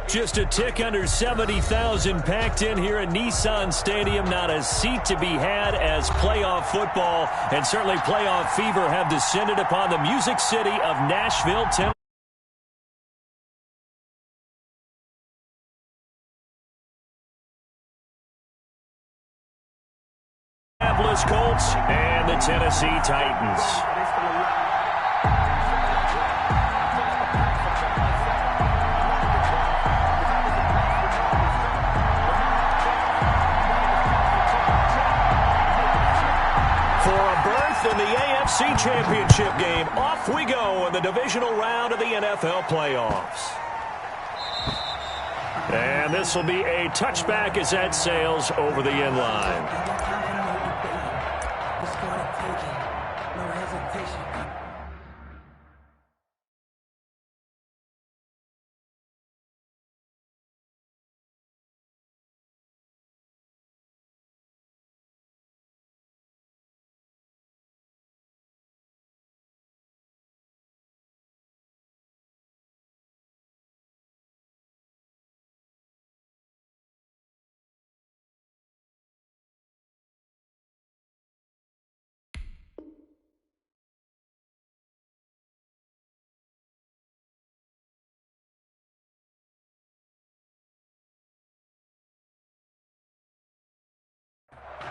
Just a tick under 70,000 packed in here at Nissan Stadium. Not a seat to be had as playoff football and certainly playoff fever have descended upon the Music City of Nashville, Tennessee. Colts and the Tennessee Titans. For a berth in the AFC Championship game, off we go in the divisional round of the NFL playoffs. And this will be a touchback as that sails over the end line.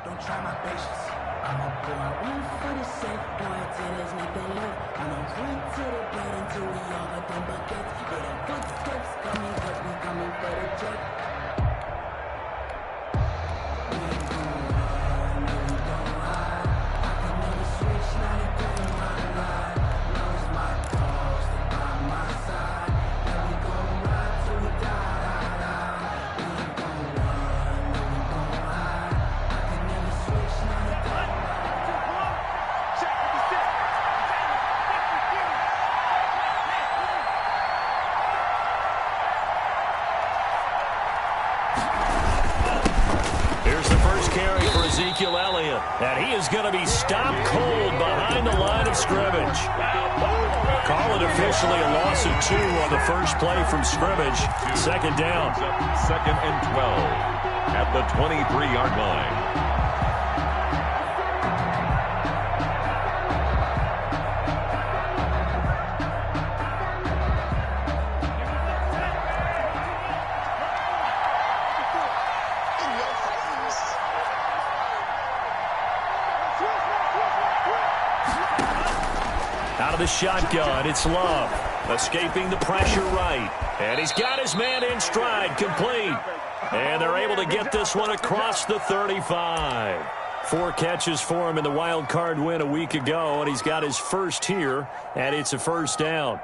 Don't try my patience. I'm a boy, one for the safe boy till there's nothing left. I don't run to the bed until we all got them buckets. Yeah, them footsteps coming, cause we coming for the jet. We ain't gon' run, no, we gon' ride. I can never switch, now they putting my life. Knows my dogs, they by my side. Yeah, we gon' ride till we die. We ain't gon' run, no, we gon' ride. I can never switch, now they putting my life. Here's the first carry for Ezekiel Elliott. And he is going to be stopped cold behind the line of scrimmage. Call it officially a loss of 2 on the first play from scrimmage. Second down. Second and 12 at the 23-yard line. Out of the shotgun, it's Love. Escaping the pressure right. And he's got his man in stride, complete. And they're able to get this one across the 35. 4 catches for him in the wild card win a week ago, and he's got his first here, and it's a first down.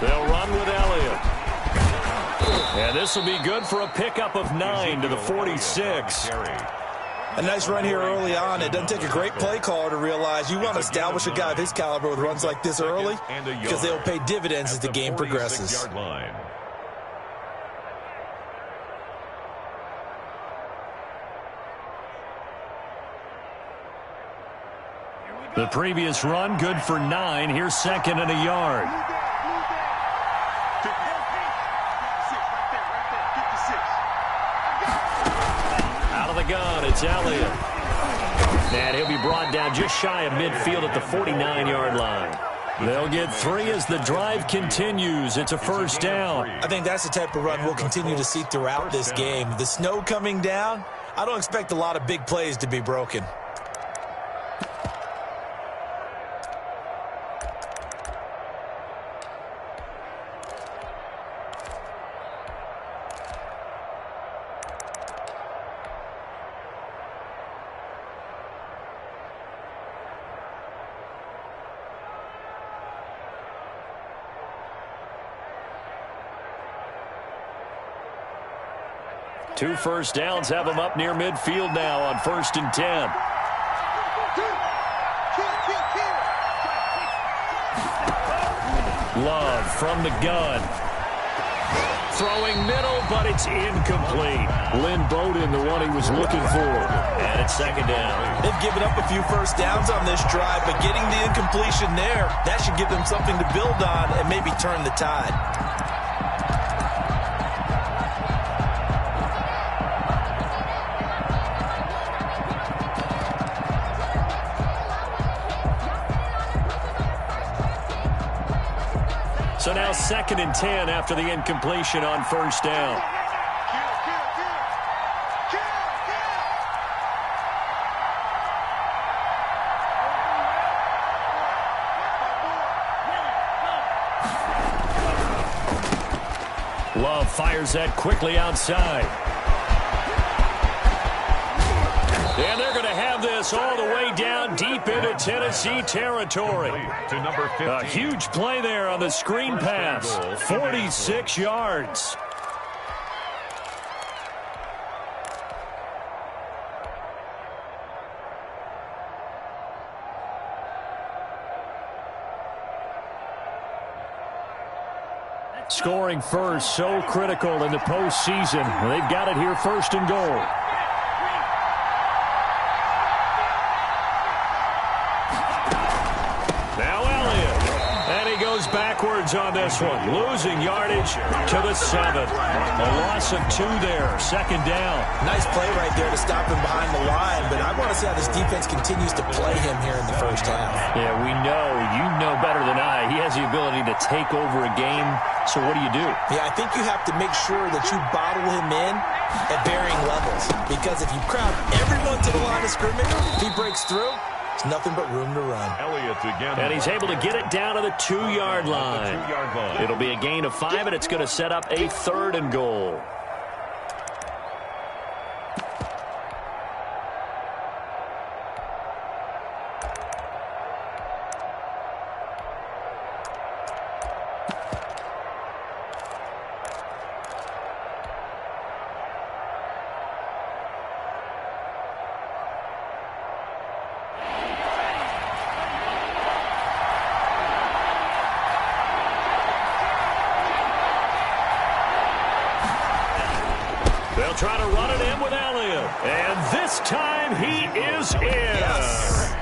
They'll run with Elliott. And this will be good for a pickup of 9 to the 46. A nice run here early on. It doesn't take a great play caller to realize you want to establish a guy of his caliber with runs like this early because they'll pay dividends as the game progresses. The previous run, good for 9. Here's second and a yard. Out of the gun, it's Elliott. And he'll be brought down just shy of midfield at the 49-yard line. They'll get 3 as the drive continues. It's a first down. I think that's the type of run we'll continue to see throughout this game. The snow coming down, I don't expect a lot of big plays to be broken. Two first downs have him up near midfield now on 1st and 10. Love from the gun. Throwing middle, but it's incomplete. Lynn Bowden, the one he was looking for. And it's second down. They've given up a few first downs on this drive, but getting the incompletion there, that should give them something to build on and maybe turn the tide. So now 2nd and 10 after the incompletion on first down. Love fires that quickly outside. And they're going to have this all the way down deep into Tennessee territory. To number 15. A huge play there on the screen pass. 46 yards. Scoring first, so critical in the postseason. They've got it here, 1st and goal. Now Elliott. And he goes backwards on this one. Losing yardage to the 7. A loss of 2 there. 2nd down. Nice play right there to stop him behind the line, but I want to see how this defense continues to play him here in the first half. Yeah, we know. You know better than I. He has the ability to take over a game. So what do you do? Yeah, I think you have to make sure that you bottle him in at varying levels. Because if you crowd everyone to the line of scrimmage, if he breaks through, there's nothing but room to run. Elliott again. And he's able to get it down to the 2-yard line. It'll be a gain of 5, and it's going to set up a 3rd and goal. They'll try to run it in with Elliott. And this time he is in. Yes.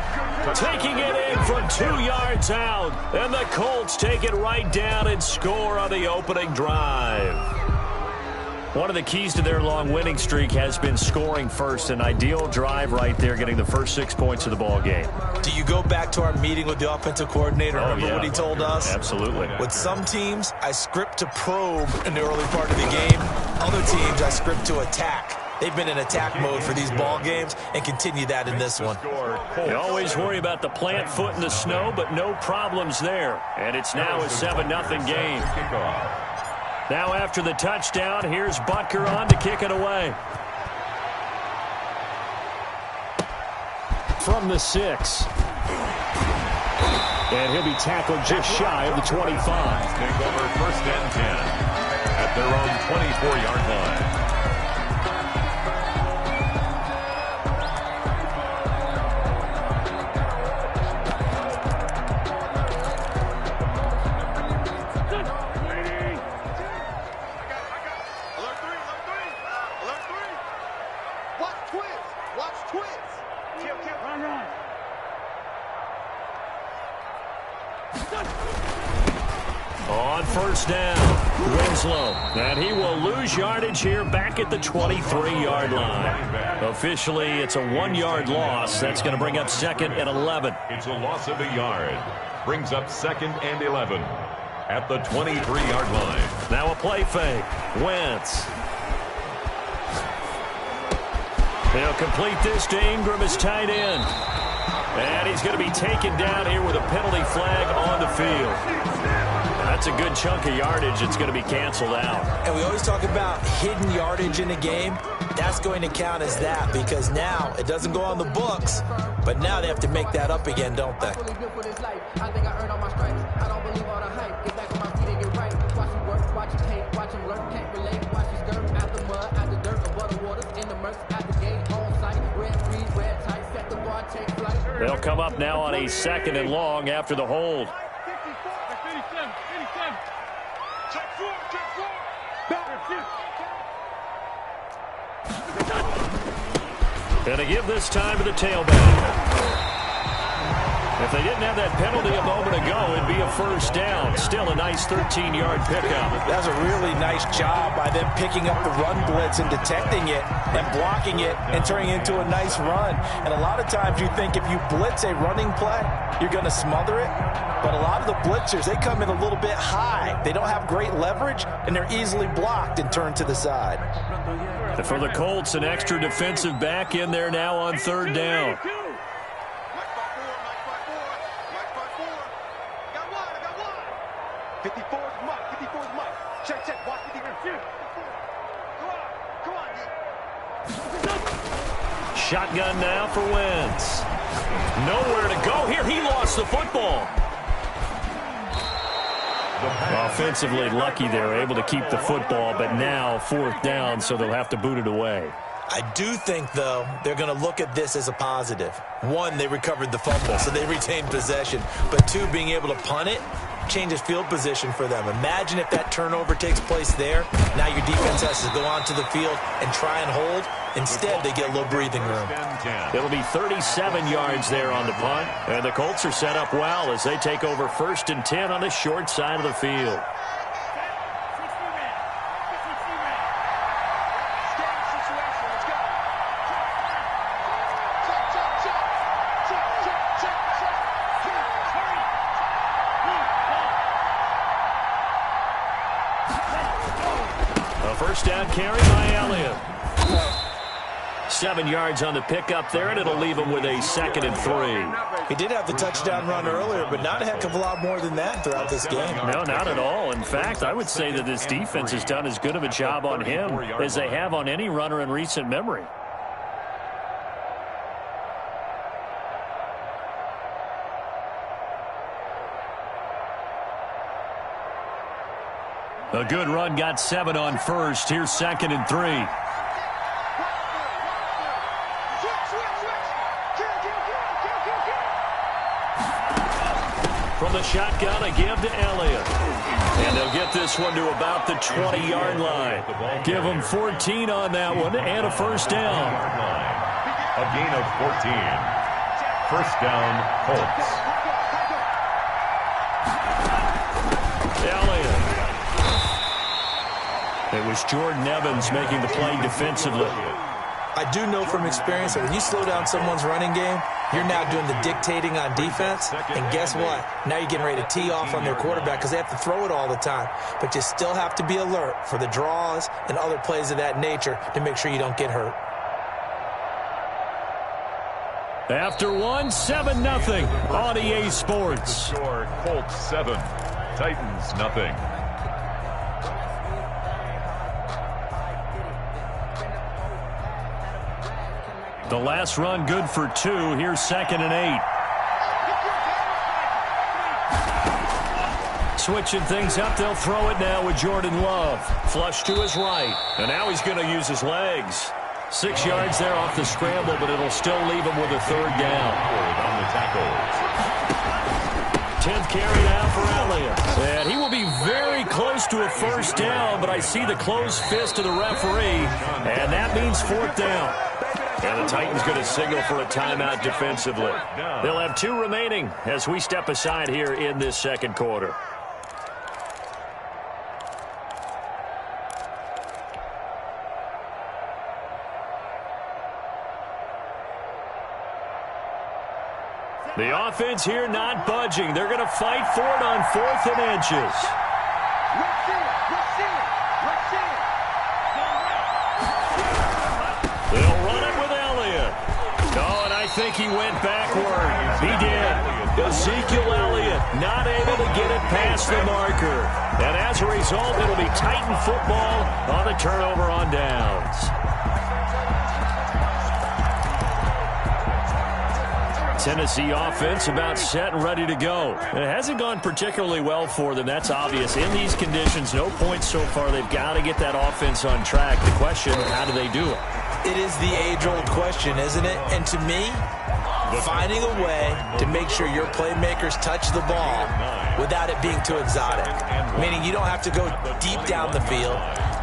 Taking it in from 2 yards out. And the Colts take it right down and score on the opening drive. One of the keys to their long winning streak has been scoring first. An ideal drive right there, getting the first 6 points of the ball game. Do you go back to our meeting with the offensive coordinator? Remember what he told us? Absolutely. With some teams, I script to probe in the early part of the game. Other teams, I script to attack. They've been in attack mode for these ball games and continue that in this one. You always worry about the plant foot in the snow, but no problems there. And it's now a 7-0 game. Now after the touchdown, here's Butker on to kick it away. From the 6. And he'll be tackled just shy of the 25. Take over 1st and 10 at their own 24-yard line. On first down, Winslow. And he will lose yardage here back at the 23-yard line. Officially, it's a 1-yard loss. That's going to bring up 2nd and 11. It's a loss of a yard. Brings up 2nd and 11 at the 23-yard line. Now a play fake. Wentz. They'll complete this to Ingram as tight end. And he's going to be taken down here with a penalty flag on the field. That's a good chunk of yardage. It's going to be canceled out. And we always talk about hidden yardage in a game. That's going to count as that because now it doesn't go on the books, but now they have to make that up again, don't they? They'll come up now on a 2nd and long after the hold. And they give this time to the tailback. If they didn't have that penalty a moment ago, it'd be a first down. Still a nice 13-yard pickup. That was a really nice job by them picking up the run blitz and detecting it and blocking it and turning it into a nice run. And a lot of times you think if you blitz a running play, you're going to smother it. But a lot of the blitzers, they come in a little bit high. They don't have great leverage, and they're easily blocked and turned to the side. And for the Colts, an extra defensive back in there now on third down. Shotgun now for Wentz. Nowhere to go here. He lost the football. Offensively lucky they're able to keep the football, but now fourth down, so they'll have to boot it away. I do think, though, they're going to look at this as a positive. One, they recovered the fumble, so they retained possession. But two, being able to punt it changes field position for them. Imagine if that turnover takes place there. Now your defense has to go onto the field and try and hold. Instead, they get a little breathing room. It'll be 37 yards there on the punt. And the Colts are set up well as they take over 1st and 10 on the short side of the field. First down carry by Elliott. 7 yards on the pickup there, and it'll leave him with a 2nd and 3. He did have the touchdown run earlier, but not a heck of a lot more than that throughout this game. No, not at all. In fact, I would say that this defense has done as good of a job on him as they have on any runner in recent memory. A good run got 7 on first. Here's 2nd and 3. From the shotgun, a give to Elliott. And they'll get this one to about the 20-yard line. Give them 14 on that one and a first down. A gain of 14. First down, Colts. Elliott. It was Jordan Evans making the play defensively. I do know from experience that when you slow down someone's running game, you're now doing the dictating on defense. And guess what? Now you're getting ready to tee off on their quarterback because they have to throw it all the time. But you still have to be alert for the draws and other plays of that nature to make sure you don't get hurt. After one, 7-0 on EA Sports. Score, Colts 7, Titans nothing. The last run good for 2. Here's 2nd and 8. Switching things up, they'll throw it now with Jordan Love. Flush to his right. And now he's going to use his legs. 6 yards there off the scramble, but it'll still leave him with a 3rd down. On the tackles. 10th carry now for Elliott. And he will be very close to a first down, but I see the closed fist of the referee, and that means 4th down. And the Titans going to signal for a timeout defensively. They'll have 2 remaining as we step aside here in this 2nd quarter. The offense here not budging. They're going to fight for it on 4th and inches. They'll run it with Elliott. Oh, and I think he went backward. He did. Ezekiel Elliott not able to get it past the marker. And as a result, it'll be Titan football on the turnover on downs. Tennessee offense about set and ready to go. And it hasn't gone particularly well for them. That's obvious. In these conditions, no points so far. They've got to get that offense on track. The question, how do they do it? It is the age-old question, isn't it? And to me, finding a way to make sure your playmakers touch the ball without it being too exotic. Meaning you don't have to go deep down the field.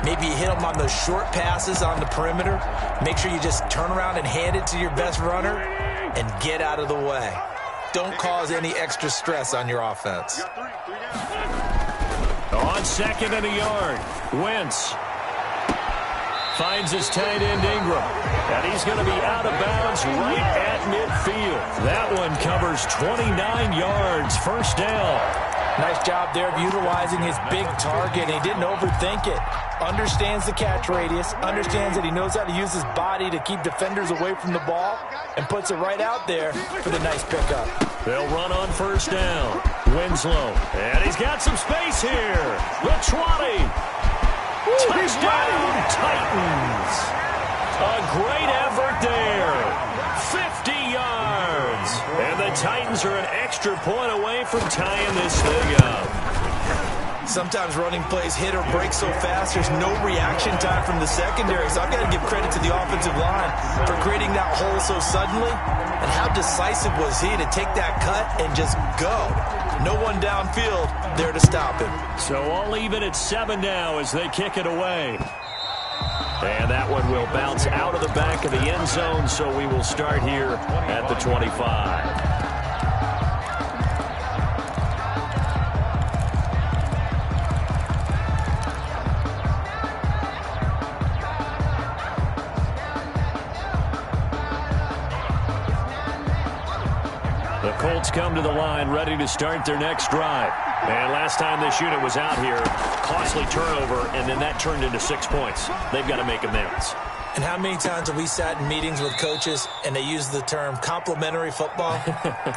Maybe you hit them on those short passes on the perimeter. Make sure you just turn around and hand it to your best runner and get out of the way. Don't cause any extra stress on your offense. On second and a yard, Wentz finds his tight end Ingram, and he's going to be out of bounds right at midfield. That one covers 29 yards, first down. Nice job there of utilizing his big target. He didn't overthink it. Understands the catch radius, understands that he knows how to use his body to keep defenders away from the ball, and puts it right out there for the nice pickup. They'll run on first down. Winslow, and he's got some space here. The 20. Touchdown, Titans. A great effort there. 50 yards. And the Titans are an extra point away from tying this thing up. Sometimes running plays hit or break so fast, there's no reaction time from the secondary. So I've got to give credit to the offensive line for creating that hole so suddenly. And how decisive was he to take that cut and just go? No one downfield there to stop him. So all even at 7 now as they kick it away. And that one will bounce out of the back of the end zone, so we will start here at the 25. The Colts come to the line ready to start their next drive. And last time this unit was out here, costly turnover, and then that turned into 6 points. They've got to make amends. And how many times have we sat in meetings with coaches and they use the term complementary football?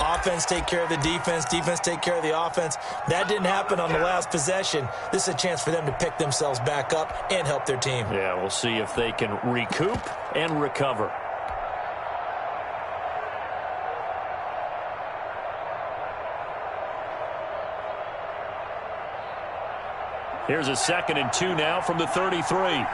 Offense take care of the defense, defense take care of the offense. That didn't happen on the last possession. This is a chance for them to pick themselves back up and help their team. Yeah, we'll see if they can recoup and recover. Here's a 2nd and 2 now from the 33.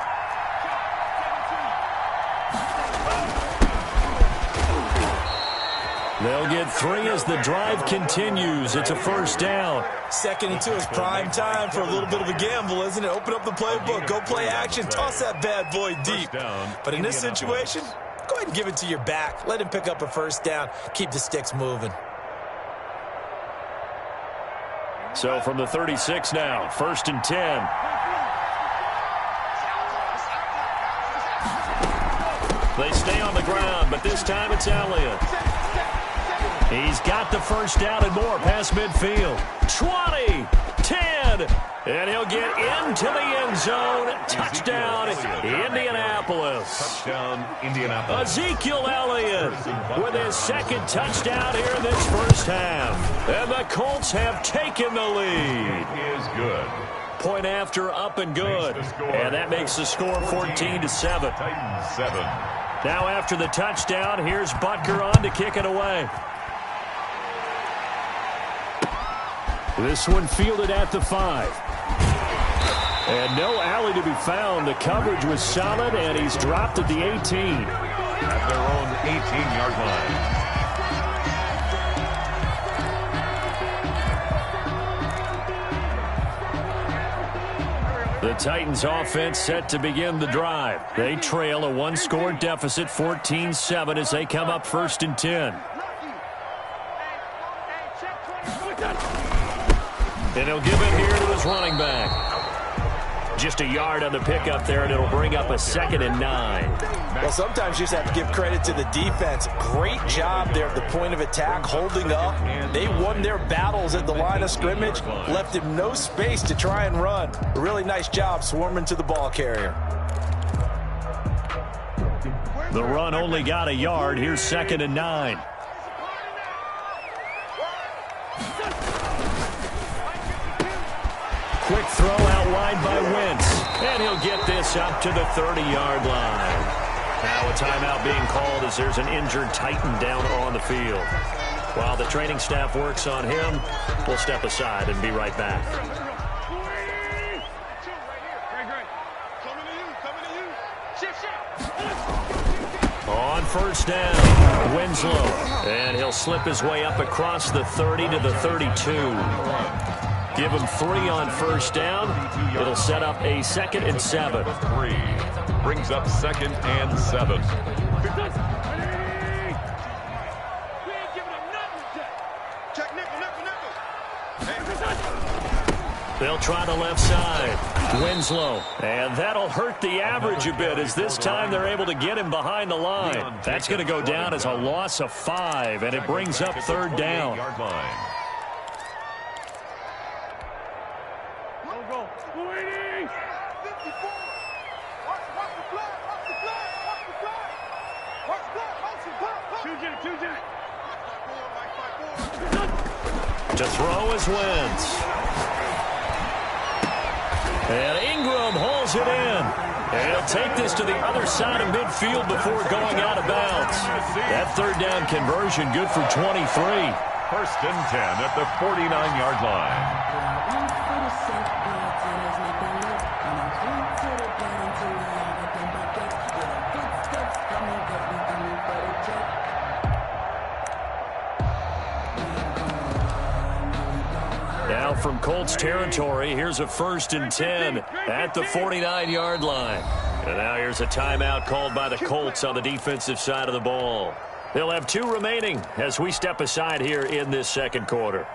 They'll get 3 as the drive continues. It's a first down. 2nd and 2 is prime time for a little bit of a gamble, isn't it? Open up the playbook, go play action, toss that bad boy deep. But in this situation, go ahead and give it to your back. Let him pick up a first down. Keep the sticks moving. So from the 36 now, 1st and 10. They stay on the ground, but this time it's Elliott. He's got the first down and more past midfield. 20, 10, and he'll get into the end zone. Touchdown, Indianapolis. Touchdown, Indianapolis. Ezekiel Elliott with his 2nd touchdown here in this first half. And the Colts have taken the lead. It is good. Point after, up and good. And that makes the score 14-7. Titans 7. Now after the touchdown, here's Butker on to kick it away. This one fielded at the 5. And no alley to be found. The coverage was solid, and he's dropped at the 18. At their own 18-yard line. The Titans offense set to begin the drive. They trail a 1-score deficit, 14-7, as they come up 1st and 10. And he'll give it here to his running back. Just a yard on the pickup there, and it'll bring up a 2nd and 9. Well, sometimes you just have to give credit to the defense. Great job there at the point of attack, holding up. They won their battles at the line of scrimmage, left him no space to try and run. A really nice job swarming to the ball carrier. The run only got a yard. Here's 2nd and 9. Quick throw out wide by Wentz. And he'll get this up to the 30-yard line. Now a timeout being called as there's an injured Titan down on the field. While the training staff works on him, we'll step aside and be right back. On first down, Winslow. And he'll slip his way up across the 30 to the 32. Give him 3 on first down. It'll set up a 2nd and 7. 3 brings up 2nd and 7. They'll try the left side. Winslow. And that'll hurt the average a bit as this time they're able to get him behind the line. That's going to go down as a loss of 5, and it brings up 3rd down. To throw is Wentz. And Ingram hauls it in. And he'll take this to the other side of midfield before going out of bounds. That 3rd down conversion good for 23. 1st and 10 at the 49-yard line. Now from Colts territory, here's a 1st and 10 at the 49-yard line. And now here's a timeout called by the Colts on the defensive side of the ball. They'll have 2 remaining as we step aside here in this 2nd quarter.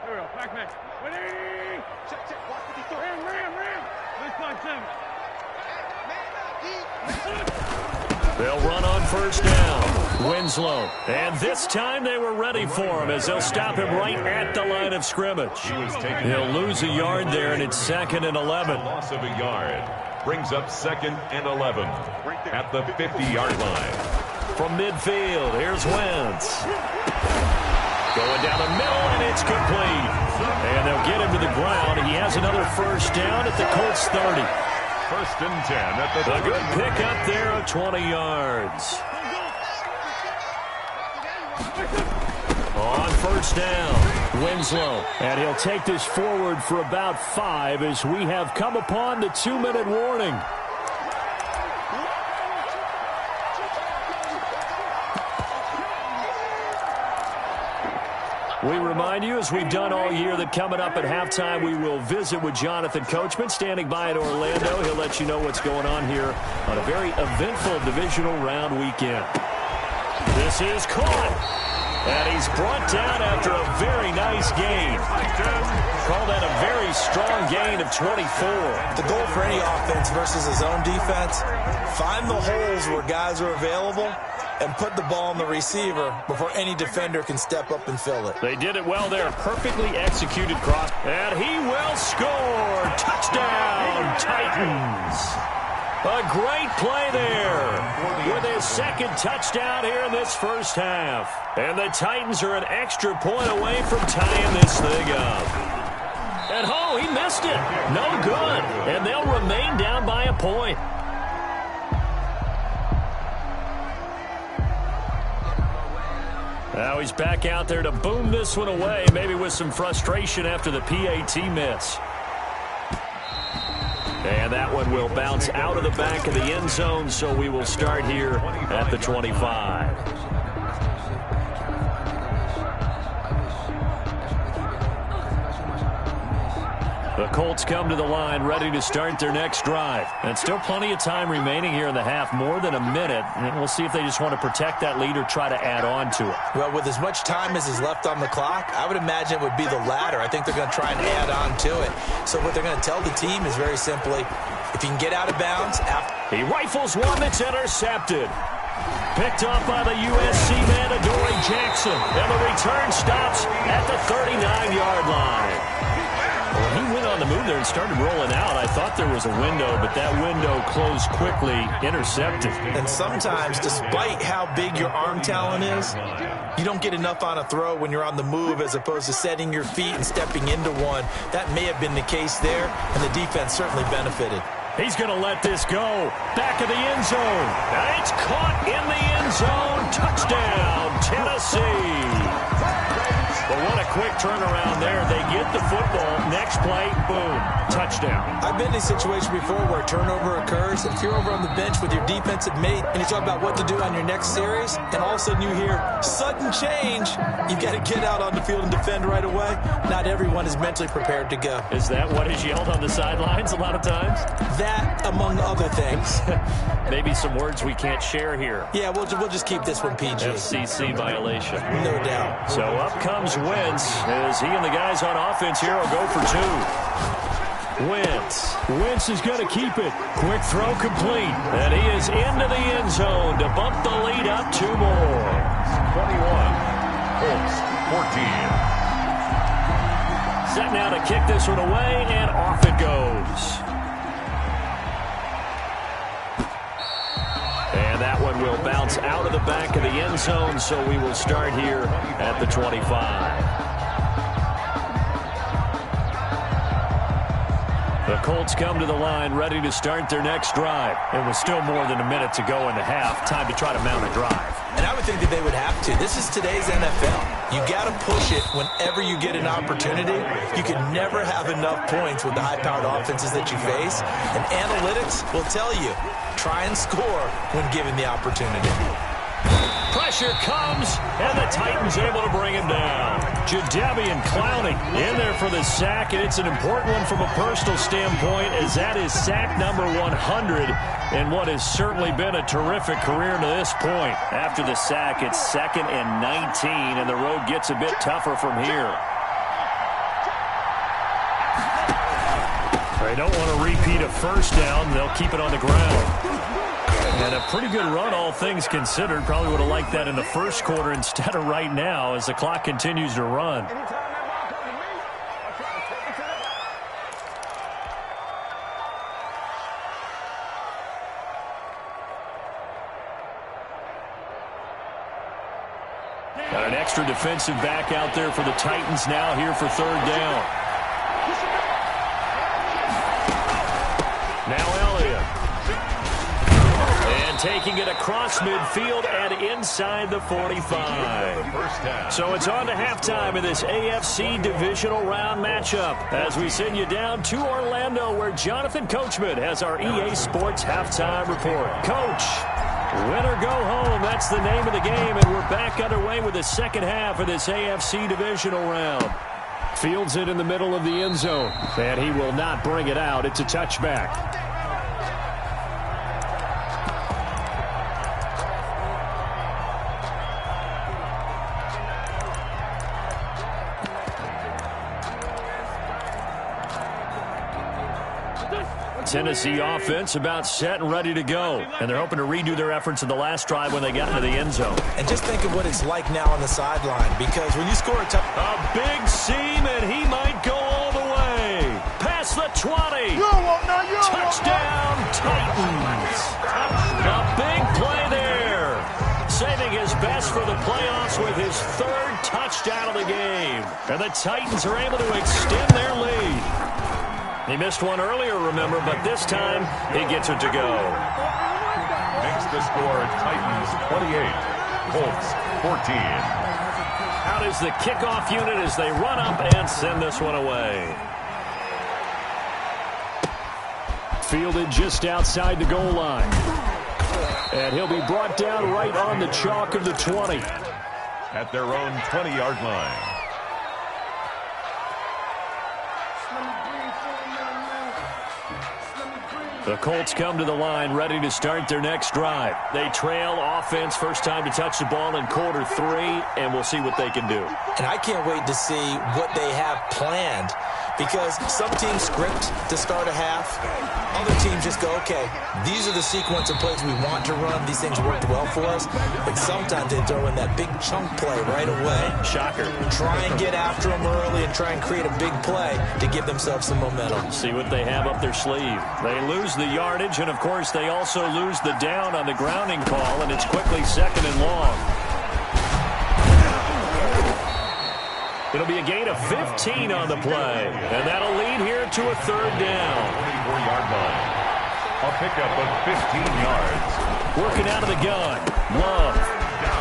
Here we go, back. 180! Check, watch what he throw. Ram. Nice play, Tim. They'll run on 1st down. Winslow. And this time they were ready for him as they'll stop him right at the line of scrimmage. He'll lose a yard there, and it's 2nd and 11. Loss of a yard brings up 2nd and 11 at the 50-yard line. From midfield, here's Wentz. Going down the middle, and it's complete. And they'll get him to the ground. He has another 1st down at the Colts 30. 1st and 10 at the 30. A good pick up there of 20 yards. On 1st down, Winslow. And he'll take this forward for about 5 as we have come upon the 2-minute warning. We remind you, as we've done all year, that coming up at halftime, we will visit with Jonathan Coachman, standing by in Orlando. He'll let you know what's going on here on a very eventful divisional round weekend. This is caught, and he's brought down after a very nice gain. Call that a very strong gain of 24. The goal for any offense versus his own defense, find the holes where guys are available and put the ball on the receiver before any defender can step up and fill it. They did it well there. Perfectly executed cross. And he will score. Touchdown, Titans. A great play there with his 2nd touchdown here in this 1st half. And the Titans are an extra point away from tying this thing up. And he missed it. No good. And they'll remain down by a point. Now he's back out there to boom this one away, maybe with some frustration after the PAT miss. And that one will bounce out of the back of the end zone, so we will start here at the 25. The Colts come to the line ready to start their next drive. And still plenty of time remaining here in the half, more than a minute. And we'll see if they just want to protect that lead or try to add on to it. Well, with as much time as is left on the clock, I would imagine it would be the latter. I think they're going to try and add on to it. So what they're going to tell the team is very simply, if you can get out of bounds. He rifles one that's intercepted. Picked off by the USC man, Adoree Jackson. And the return stops at the 39-yard line. Well, he went on the move there and started rolling out. I thought there was a window, but that window closed quickly, intercepted. And sometimes, despite how big your arm talent is, you don't get enough on a throw when you're on the move as opposed to setting your feet and stepping into one. That may have been the case there, and the defense certainly benefited. He's going to let this go. Back of the end zone. And it's caught in the end zone. Touchdown, Tennessee. But what a quick turnaround there. They get the football. Next play, boom, touchdown. I've been in a situation before where a turnover occurs. If you're over on the bench with your defensive mate and you talk about what to do on your next series, and all of a sudden you hear sudden change, you've got to get out on the field and defend right away. Not everyone is mentally prepared to go. Is that what is yelled on the sidelines a lot of times? That, among other things. Maybe some words we can't share here. Yeah, we'll just keep this one PG. FCC violation. No doubt. So up comes Wentz as he and the guys on offense here will go for two. Wentz is going to keep it. Quick throw complete. And he is into the end zone to bump the lead up two more. 21, Colts 14. Set now to kick this one away, and off it goes. And that one will bounce out of the back of the end zone, so we will start here at the 25. The Colts come to the line ready to start their next drive. And with still more than a minute to go in the half, time to try to mount a drive. And I would think that they would have to. This is today's NFL. You got to push it whenever you get an opportunity. You can never have enough points with the high-powered offenses that you face. And analytics will tell you, try and score when given the opportunity. Pressure comes, and the Titans able to bring him down. Jadeveon Clowney in there for the sack, and it's an important one from a personal standpoint, as that is sack number 100 in what has certainly been a terrific career to this point. After the sack, it's 2nd and 19, and the road gets a bit tougher from here. They don't want to repeat a first down. They'll keep it on the ground. And a pretty good run, all things considered. Probably would have liked that in the first quarter instead of right now as the clock continues to run. Got an extra defensive back out there for the Titans now here for third down. Now Elliott. And taking it across midfield and inside the 45. So it's on to halftime in this AFC divisional round matchup as we send you down to Orlando where Jonathan Coachman has our EA Sports halftime report. Coach, win or go home, that's the name of the game, and we're back underway with the second half of this AFC divisional round. Fields it in the middle of the end zone, and he will not bring it out. It's a touchback. Tennessee offense about set and ready to go. And they're hoping to redo their efforts in the last drive when they got into the end zone. And just think of what it's like now on the sideline, because when you score a A big seam, and he might go all the way. Past the 20. Touchdown, Titans. A big play there. Saving his best for the playoffs with his third touchdown of the game. And the Titans are able to extend their lead. He missed one earlier, remember, but this time he gets it to go. Makes the score Titans 28, Colts 14. Out is the kickoff unit as they run up and send this one away. Fielded just outside the goal line. And he'll be brought down right on the chalk of the 20. At their own 20-yard line. The Colts come to the line ready to start their next drive. They trail offense first time to touch the ball in quarter 3, and we'll see what they can do. And I can't wait to see what they have planned, because some teams script to start a half. Other teams just go, okay, these are the sequence of plays we want to run. These things worked well for us. And sometimes they throw in that big chunk play right away. Shocker. Try and get after them early and try and create a big play to give themselves some momentum. See what they have up their sleeve. They lose the yardage, and, of course, they also lose the down on the grounding call, and it's quickly 2nd and long. It'll be a gain of 15 on the play, and that'll lead here to a third down. 24-yard line. A pickup of 15 yards. Working out of the gun. Love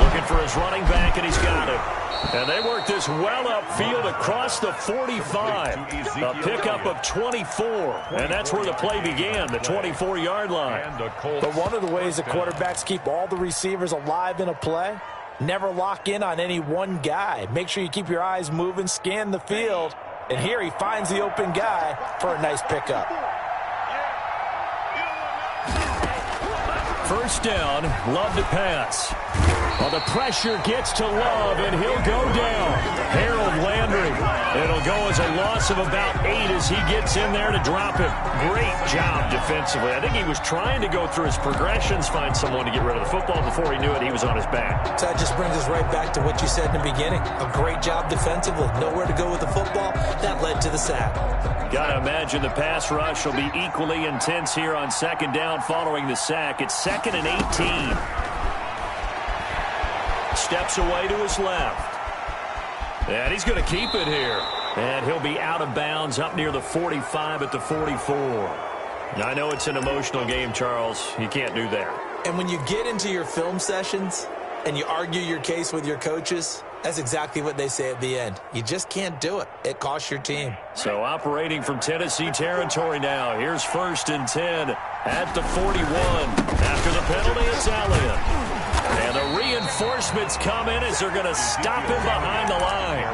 looking for his running back, and he's got it. And they work this well upfield across the 45. A pickup of 24. And that's where the play began, the 24-yard line. But one of the ways the quarterbacks keep all the receivers alive in a play, never lock in on any one guy. Make sure you keep your eyes moving, scan the field. And here he finds the open guy for a nice pickup. First down, Love to pass. Well, the pressure gets to Love, and he'll go down. Harold Landry. It'll go as a loss of about 8 as he gets in there to drop him. Great job defensively. I think he was trying to go through his progressions, find someone to get rid of the football. Before he knew it, he was on his back. So that just brings us right back to what you said in the beginning. A great job defensively. Nowhere to go with the football. That led to the sack. Got to imagine the pass rush will be equally intense here on second down following the sack. It's 2nd and 18. Steps away to his left. And he's going to keep it here. And he'll be out of bounds up near the 45 at the 44. I know it's an emotional game, Charles. You can't do that. And when you get into your film sessions and you argue your case with your coaches, that's exactly what they say at the end. You just can't do it. It costs your team. So operating from Tennessee territory now. Here's 1st and 10 at the 41. After the penalty, it's Elliott. And the reinforcements come in as they're going to stop him behind the line.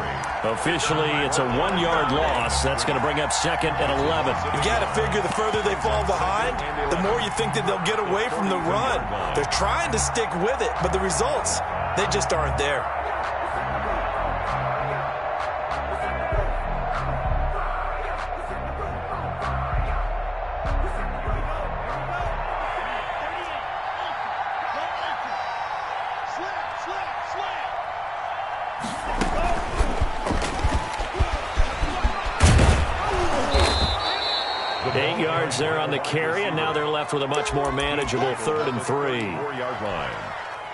Officially, it's a 1-yard loss. That's going to bring up 2nd and 11. You got to figure the further they fall behind, the more you think that they'll get away from the run. They're trying to stick with it, but the results, they just aren't there. There on the carry, and now they're left with a much more manageable 3rd and 3. 4-yard line.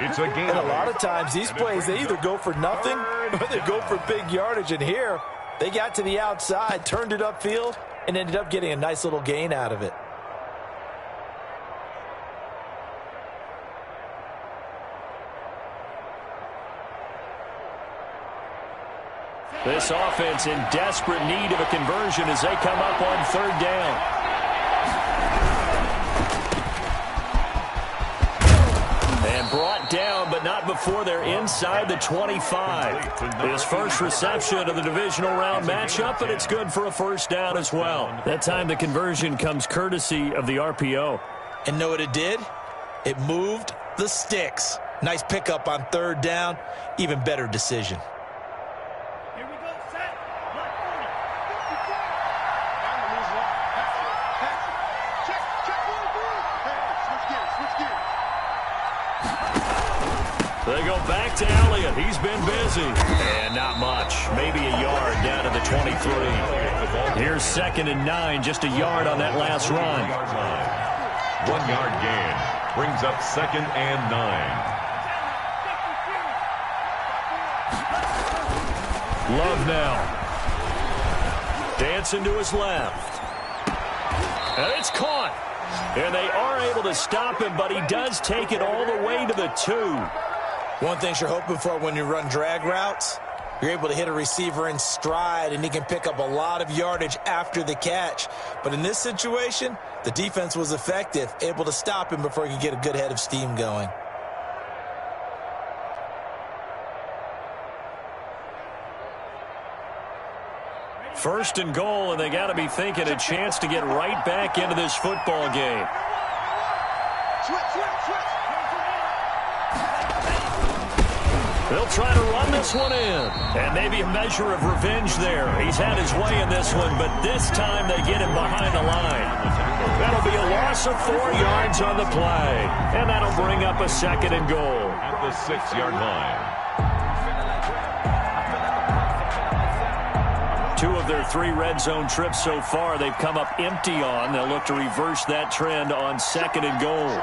It's a game. And a lot of times these plays, they either go for nothing or they go for big yardage. And here, they got to the outside, turned it upfield, and ended up getting a nice little gain out of it. This offense in desperate need of a conversion as they come up on 3rd down. And brought down, but not before they're inside the 25. His first reception of the divisional round matchup, but it's good for a 1st down as well. That time the conversion comes courtesy of the RPO. And know what it did? It moved the sticks. Nice pickup on 3rd down. Even better decision. Here we go, set. Left 40. They go back to Elliott. He's been busy. And not much. Maybe a yard down to the 23. Here's 2nd and 9. Just a yard on that last run. 1-yard gain. Brings up 2nd and 9. Love now. Dancing to his left. And it's caught. And they are able to stop him, but he does take it all the way to the 2. One thing you're hoping for when you run drag routes, you're able to hit a receiver in stride, and he can pick up a lot of yardage after the catch. But in this situation, the defense was effective, able to stop him before he could get a good head of steam going. First and goal, and they got to be thinking a chance to get right back into this football game. They'll try to run this one in. And maybe a measure of revenge there. He's had his way in this one, but this time they get him behind the line. That'll be a loss of 4 yards on the play. And that'll bring up a 2nd and goal. At the 6-yard line. 2 of their 3 red zone trips so far, they've come up empty on. They'll look to reverse that trend on 2nd and goal.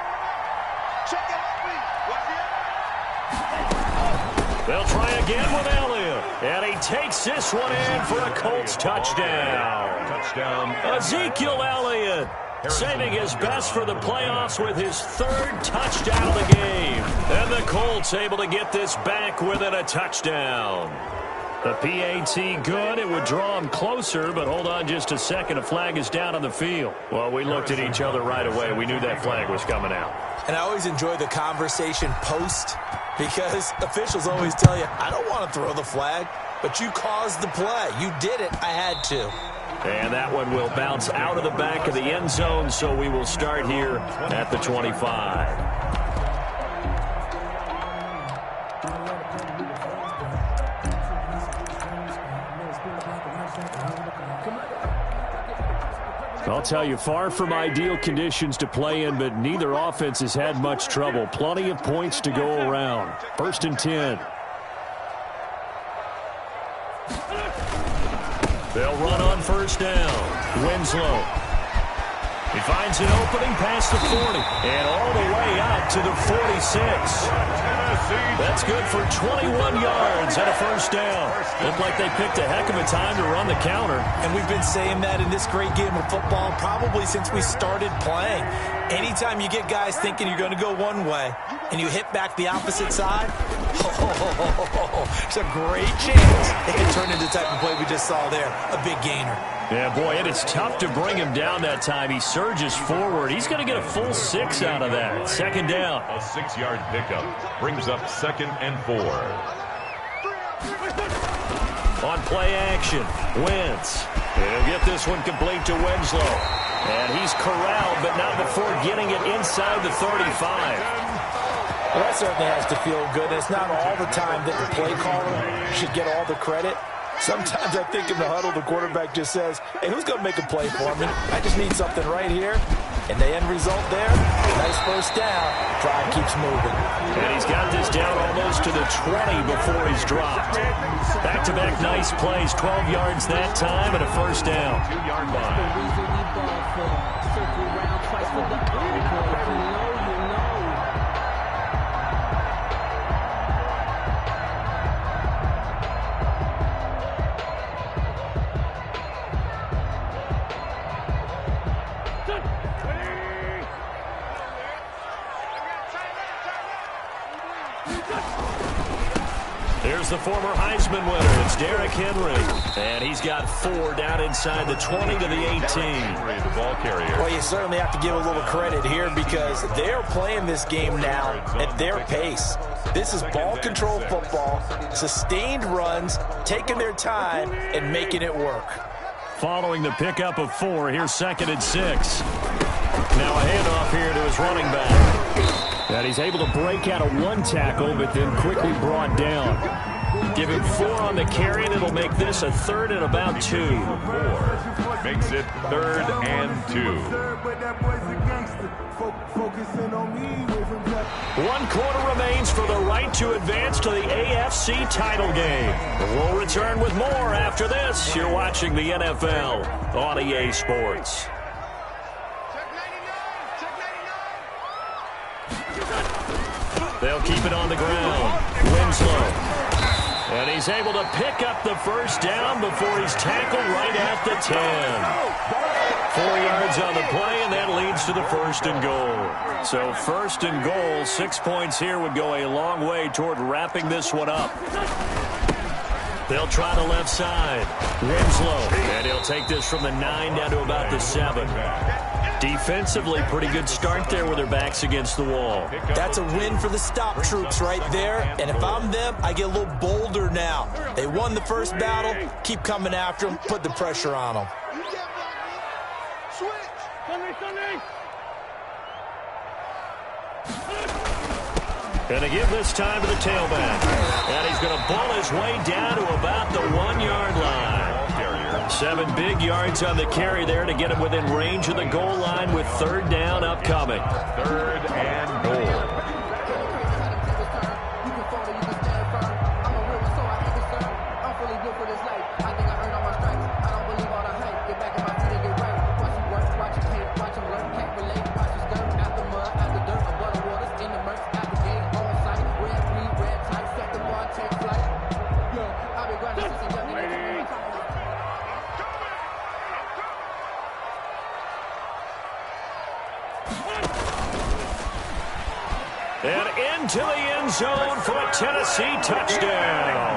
They'll try again with Elliott. And he takes this one in for a Colts touchdown. Touchdown. Ezekiel Elliott saving his best for the playoffs with his third touchdown of the game. And the Colts able to get this back within a touchdown. The PAT good. It would draw him closer, but hold on just a second. A flag is down on the field. Well, we looked at each other right away. We knew that flag was coming out. And I always enjoy the conversation post because officials always tell you, I don't want to throw the flag, but you caused the play. You did it. I had to. And that one will bounce out of the back of the end zone, so we will start here at the 25. I'll tell you, far from ideal conditions to play in, but neither offense has had much trouble. Plenty of points to go around. 1st and 10. They'll run on 1st down. Winslow. He finds an opening past the 40 and all the way out to the 46. That's good for 21 yards and a 1st down. Looked like they picked a heck of a time to run the counter. And we've been saying that in this great game of football probably since we started playing. Anytime you get guys thinking you're going to go one way and you hit back the opposite side, it's a great chance it can turn into the type of play we just saw there, a big gainer. Yeah, boy, it is tough to bring him down that time. He surges forward. He's going to get a full 6 out of that. 2nd down. A 6-yard pickup brings up 2nd and 4. On play action, Wentz. He'll get this one complete to Winslow. And he's corralled, but not before getting it inside the 35. Well, that certainly has to feel good. It's not all the time that the play caller should get all the credit. Sometimes I think in the huddle, the quarterback just says, hey, who's going to make a play for me? I just need something right here. And the end result there, nice 1st down. Drive keeps moving. And he's got this down almost to the 20 before he's dropped. Back-to-back nice plays, 12 yards that time and a 1st down. 2-yard line. Here's the former Heisman winner. It's Derrick Henry. And he's got 4 down inside the 20 to the 18. The ball carrier. Well, you certainly have to give a little credit here because they're playing this game now at their pace. This is ball control football, sustained runs, taking their time, and making it work. Following the pickup of 4, here's 2nd and 6. Now a handoff here to his running back. And he's able to break out of 1 tackle, but then quickly brought down. Give him 4 on the carry, and it'll make this a 3rd and about 2. 4 makes it 3rd and 2. 1 quarter remains for the right to advance to the AFC title game. We'll return with more after this. You're watching the NFL on EA Sports. They'll keep it on the ground. Winslow. And he's able to pick up the 1st down before he's tackled right at the 10. 4 yards on the play, and that leads to the 1st and goal. So 1st and goal, 6 points here would go a long way toward wrapping this one up. They'll try the left side. Winslow. And he'll take this from the 9 down to about the 7. Defensively, pretty good start there with their backs against the wall. That's a win for the stop troops right there. And if I'm them, I get a little bolder now. They won the 1st battle. Keep coming after them. Put the pressure on them. And to give this time to the tailback. And he's going to ball his way down to about the 1-yard line. 7 big yards on the carry there to get him within range of the goal line with 3rd down upcoming. 3rd and goal. Tennessee touchdown.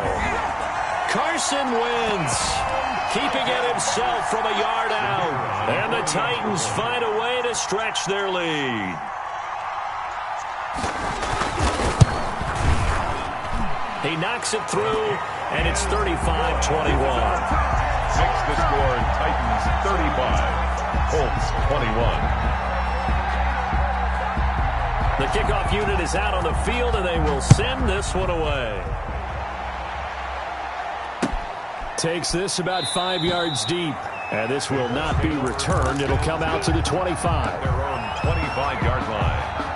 Carson wins, keeping it himself from a yard out. And the Titans find a way to stretch their lead. He knocks it through, and it's 35-21. Makes the score Titans 35, Colts 21. The kickoff unit is out on the field, and they will send this one away. Takes this about 5 yards deep, and this will not be returned. It'll come out to the 25. Their own 25-yard line.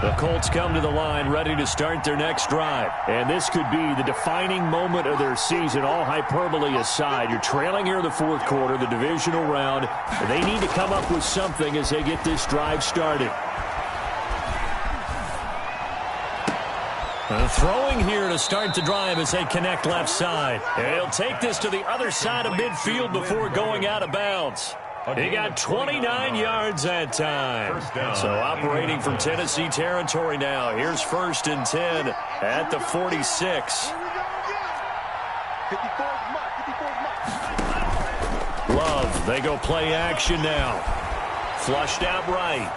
The Colts come to the line ready to start their next drive. And this could be the defining moment of their season, all hyperbole aside. You're trailing here in the fourth quarter, the divisional round. And they need to come up with something as they get this drive started. Throwing here to start the drive as they connect left side. And he'll take this to the other side of midfield before going out of bounds. He got 29 yards that time. So operating from Tennessee territory now. Here's 1st and 10 at the 46. Love, they go play action now. Flushed out right.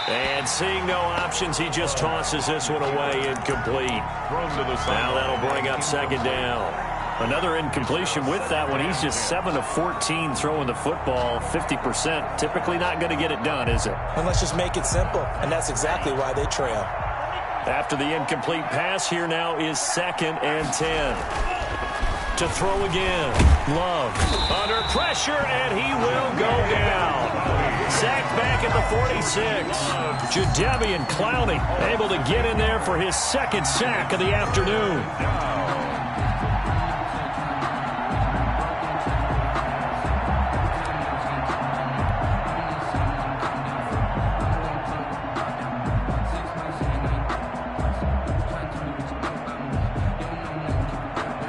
And seeing no options, he just tosses this one away, incomplete. Now that'll bring up 2nd down. Another incompletion with that one. He's just 7 of 14 throwing the football, 50%. Typically not going to get it done, is it? And let's just make it simple, and that's exactly why they trail. After the incomplete pass, here now is 2nd and 10. To throw again. Love under pressure, and he will go down. Sacked back at the 46. Jadeveon Clowney able to get in there for his 2nd sack of the afternoon.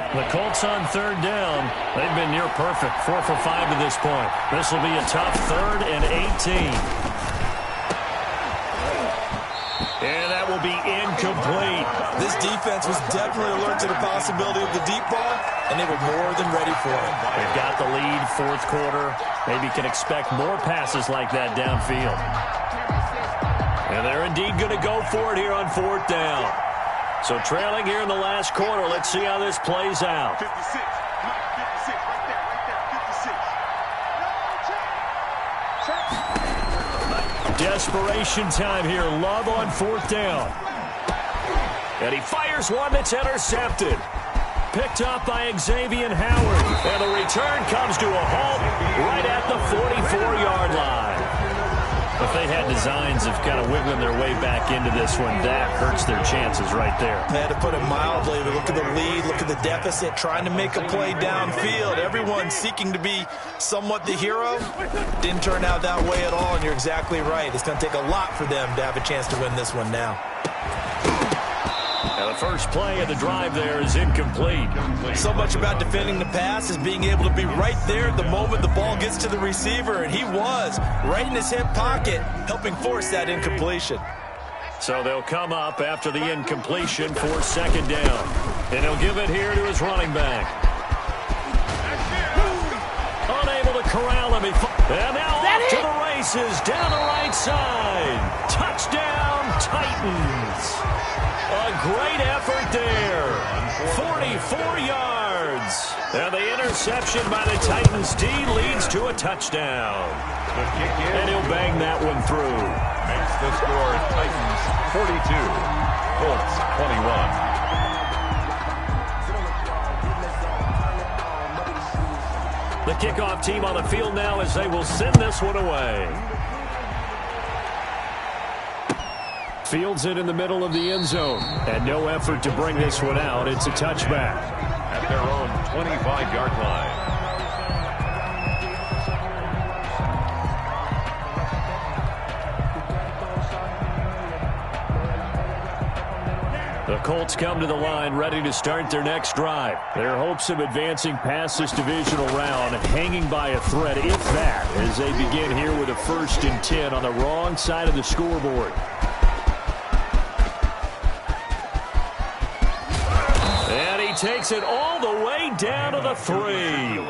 The Colts on 3rd down. They've been near perfect, 4 for 5 to this point. This will be a tough 3rd and 18. And that will be incomplete. This defense was definitely alert to the possibility of the deep ball, and they were more than ready for it. They've got the lead, 4th quarter. Maybe can expect more passes like that downfield. And they're indeed going to go for it here on 4th down. So trailing here in the last quarter. Let's see how this plays out. 56. 56, right there. Desperation time here. Love on 4th down. And he fires one that's intercepted. Picked up by Xavier Howard. And the return comes to a halt right at the 44-yard line. If they had designs of kind of wiggling their way back into this one, that hurts their chances right there. They had to put it mildly. Look at the lead, look at the deficit, trying to make a play downfield. Everyone seeking to be somewhat the hero. Didn't turn out that way at all, and you're exactly right. It's going to take a lot for them to have a chance to win this one now. Now the first play of the drive there is incomplete. So much about defending the pass is being able to be right there at the moment the ball gets to the receiver, and he was right in his hip pocket, helping force that incompletion. So they'll come up after the incompletion for 2nd down. And he'll give it here to his running back. Unable to corral him. And now off to the races, down the right side. Touchdown, Titans. A great effort there. 44 yards. And the interception by the Titans D leads to a touchdown. And he'll bang that one through. Makes the score Titans 42, Colts 21. The kickoff team on the field now as they will send this one away. Fields it in the middle of the end zone. And no effort to bring this one out. It's a touchback. At their own 25-yard line. The Colts come to the line ready to start their next drive. Their hopes of advancing past this divisional round hanging by a thread, if that, as they begin here with a 1st and 10 on the wrong side of the scoreboard. And he takes it all the way down to the 3.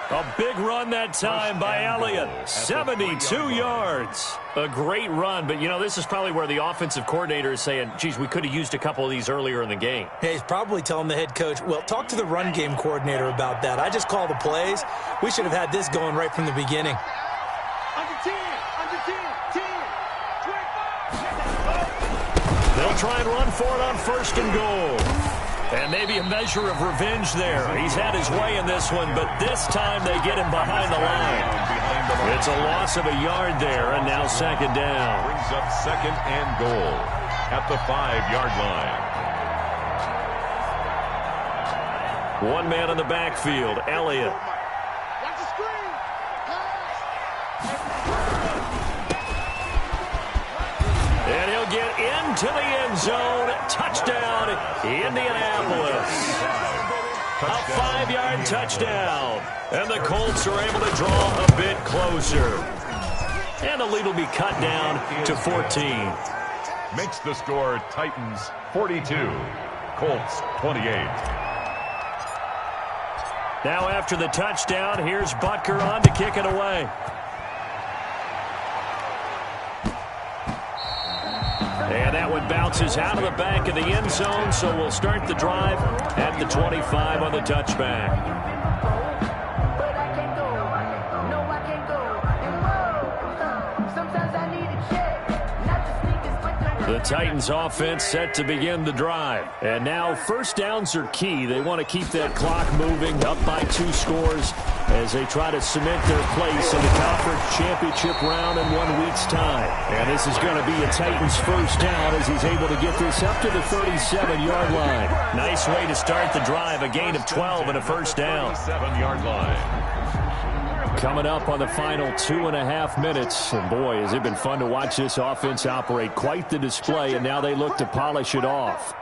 A big run that time by Elliott. 72 yards. A great run, but, you know, this is probably where the offensive coordinator is saying, geez, we could have used a couple of these earlier in the game. Yeah, he's probably telling the head coach, well, talk to the run game coordinator about that. I just call the plays. We should have had this going right from the beginning. Under 10, 10, 25. They'll try and run for it on 1st and goal. And maybe a measure of revenge there. He's had his way in this one, but this time they get him behind the line. It's a loss of a yard there, and now 2nd down. Brings up 2nd and goal at the 5-yard line. One man in the backfield, Elliott. Watch the screen. And he'll get into the end zone. Touchdown, Indianapolis. A 5-yard touchdown. And the Colts are able to draw a bit closer. And the lead will be cut down to 14. Makes the score Titans 42, Colts 28. Now after the touchdown, here's Butker on to kick it away. And that one bounces out of the back of the end zone, so we'll start the drive at the 25 on the touchback. The Titans offense set to begin the drive. And now 1st downs are key. They want to keep that clock moving, up by 2 scores as they try to cement their place in the conference championship round in 1 week's time. And this is going to be a Titans 1st down as he's able to get this up to the 37-yard line. Nice way to start the drive, a gain of 12 and a 1st down. 37-yard line. Coming up on the final 2.5 minutes. And boy, has it been fun to watch this offense operate. Quite the display, and now they look to polish it off.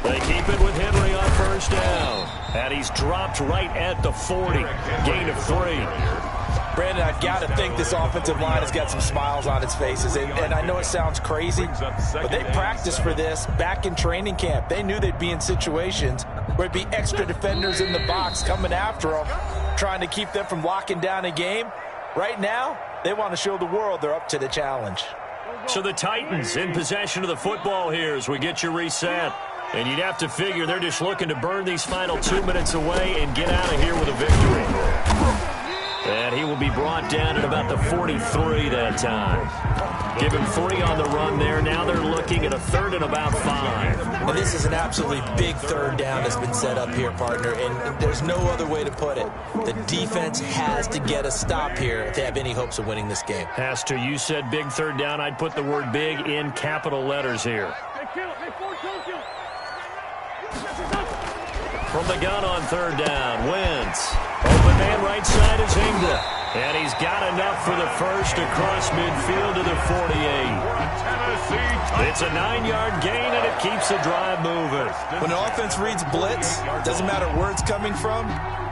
They keep it with Henry on 1st down. And he's dropped right at the 40. Gain of 3. Brandon, I've got to think this offensive line has got some smiles on its faces. And I know it sounds crazy, but they practiced for this back in training camp. They knew they'd be in situations where it'd be extra defenders in the box coming after them, trying to keep them from locking down a game. Right now, they want to show the world they're up to the challenge. So the Titans in possession of the football here as we get you reset. And you'd have to figure they're just looking to burn these final 2 minutes away and get out of here with a victory. And he will be brought down at about the 43 that time. Give him 3 on the run there. Now they're looking at a 3rd and about 5. And this is an absolutely big 3rd down that's been set up here, partner, and there's no other way to put it. The defense has to get a stop here if they have any hopes of winning this game. Has to. You said big 3rd down. I'd put the word big in capital letters here. From the gun on 3rd down, Wentz. Open man right side is Ingram. And he's got enough for the 1st across midfield to the 48. It's a 9-yard gain, and it keeps the drive moving. When an offense reads blitz, doesn't matter where it's coming from,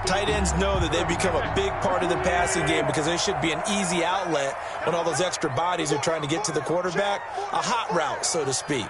tight ends know that they become a big part of the passing game because they should be an easy outlet when all those extra bodies are trying to get to the quarterback. A hot route, so to speak.